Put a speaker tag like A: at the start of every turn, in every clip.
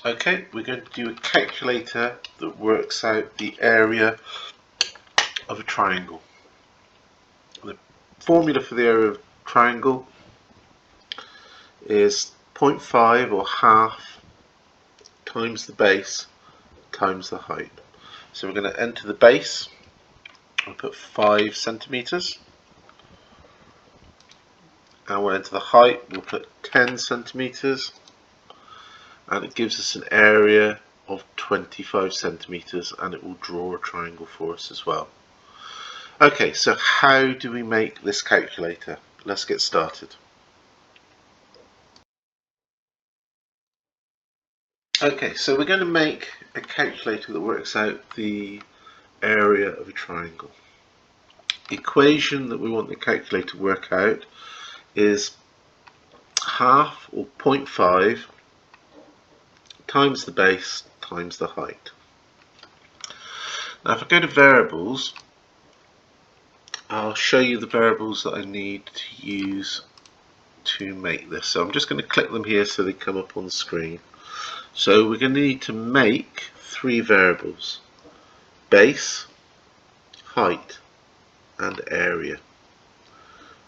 A: Okay, we're going to do a calculator that works out the area of a triangle. The formula for the area of a triangle is 0.5 or half times the base times the height. So we're going to enter the base. I'll put 5 centimeters. And we'll enter the height. We'll put 10 centimeters. And it gives us an area of 25 centimeters, and it will draw a triangle for us as well. Okay, so how do we make this calculator? Let's get started. Okay, so we're going to make a calculator that works out the area of a triangle. The equation that we want the calculator to work out is half, or 0.5, times the base times the height. Now if I go to variables, I'll show you the variables that I need to use to make this. So I'm just going to click them here so they come up on the screen. So we're going to need to make 3 variables: base, height and area.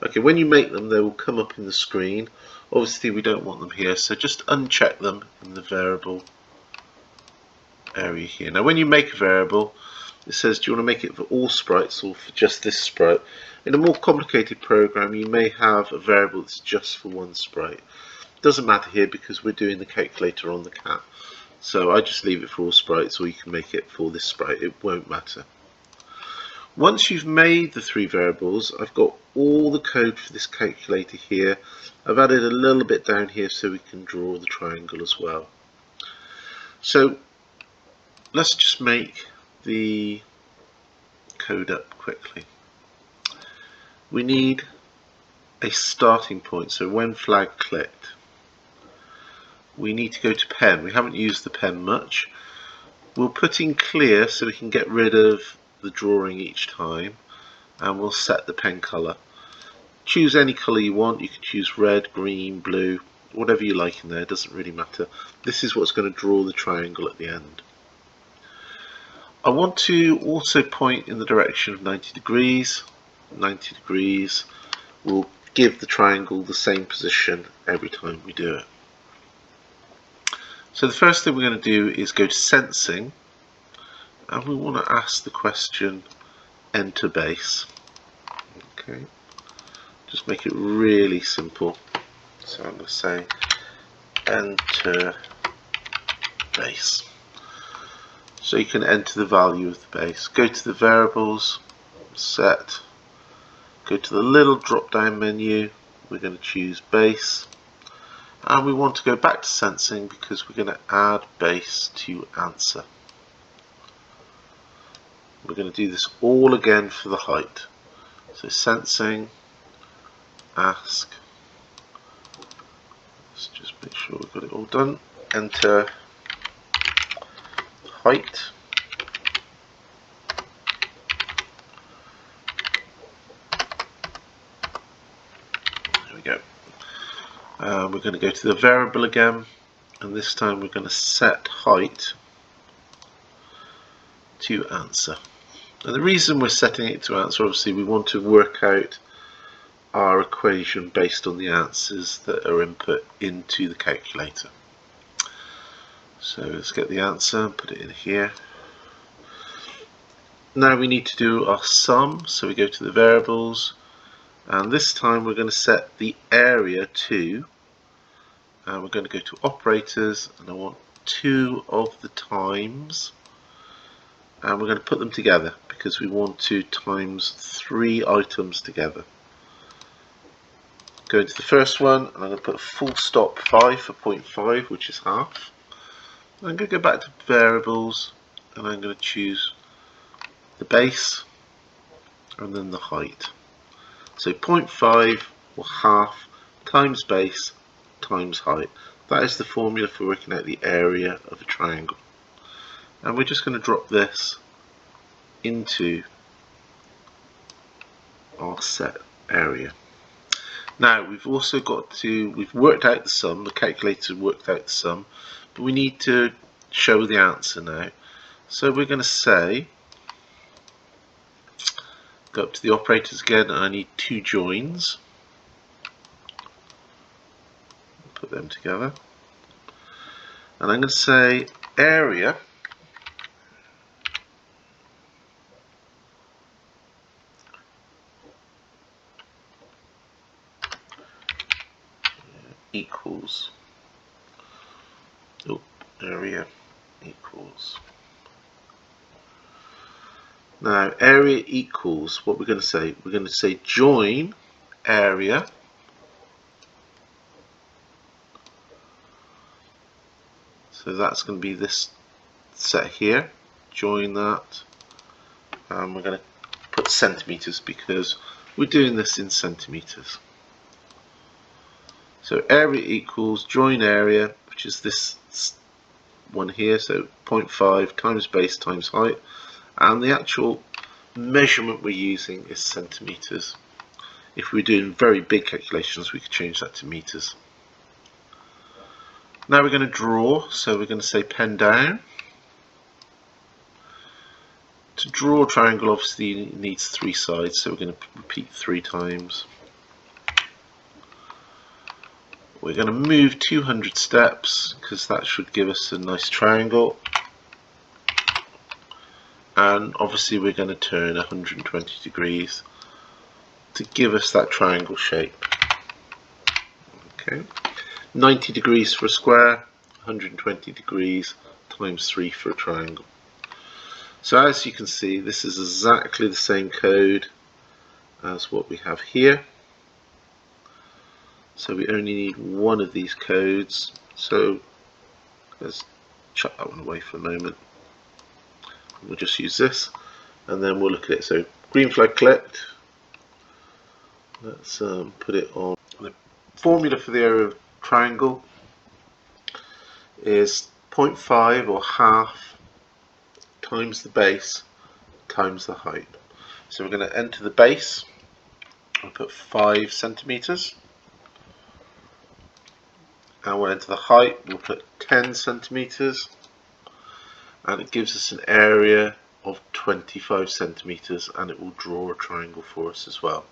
A: Okay, when you make them they will come up in the screen. Obviously we don't want them here, so just uncheck them in the variable area here. Now when you make a variable, it says do you want to make it for all sprites or for just this sprite. In a more complicated program you may have a variable that's just for one sprite. It doesn't matter here because we're doing the calculator on the cat, so I just leave it for all sprites, or you can make it for this sprite, it won't matter. Once you've made the 3 variables, I've got all the code for this calculator here. I've added a little bit down here so we can draw the triangle as well. So let's just make the code up quickly. We need a starting point, so when flag clicked, we need to go to pen. We haven't used the pen much. We'll put in clear so we can get rid of the drawing each time, and we'll set the pen color. Choose any color you want. You can choose red, green, blue, whatever you like in there, it doesn't really matter. This is what's going to draw the triangle at the end. I want to also point in the direction of 90 degrees. 90 degrees will give the triangle the same position every time we do it. So the first thing we're going to do is go to sensing, and we want to ask the question enter base. Okay, just make it really simple. So I'm going to say enter base. So you can enter the value of the base. Go to the variables, set, go to the little drop down menu, we're going to choose base, and we want to go back to sensing because we're going to add base to answer. We're going to do this all again for the height. So sensing, ask, let's just make sure we've got it all done, enter height, there we go. We're going to go to the variable again, and this time we're going to set height to answer. And the reason we're setting it to answer, obviously we want to work out our equation based on the answers that are input into the calculator. So let's get the answer and put it in here. Now we need to do our sum, so we go to the variables, and this time we're going to set the area to, and we're going to go to operators, and I want 2 of the times, and we're going to put them together because we want to times 3 items together. Go into the first one, and I'm going to put a full stop 5 for 0.5, which is half. I'm going to go back to variables, and I'm going to choose the base and then the height. So 0.5 or half times base times height. That is the formula for working out the area of a triangle. And we're just going to drop this into our set area. Now we've also got to, we've worked out the sum, the calculator worked out the sum, we need to show the answer now. So we're going to say, go up to the operators again, and I need two joins. Put them together. And I'm going to say area equals, area equals. Now area equals, what we're going to say, we're going to say join area so that's going to be this set here, join that, and we're going to put centimeters because we're doing this in centimeters. So area equals join area, which is this one here, so 0.5 times base times height, and the actual measurement we're using is centimeters. If we're doing very big calculations, we could change that to meters. Now we're going to draw, so we're going to say pen down. To draw a triangle, obviously it needs three sides, so we're going to repeat 3 times. We're going to move 200 steps because that should give us a nice triangle, and obviously we're going to turn 120 degrees to give us that triangle shape. Okay, 90 degrees for a square, 120 degrees times 3 for a triangle. So as you can see, this is exactly the same code as what we have here. So we only need one of these codes. So let's chuck that one away for a moment. We'll just use this, and then we'll look at it. So green flag clicked. Let's put it on. The formula for the area of triangle is 0.5 or half times the base times the height. So we're going to enter the base. I'll put 5 centimeters. And we'll enter the height. We'll put 10 centimeters. And it gives us an area of 25 centimeters, and it will draw a triangle for us as well.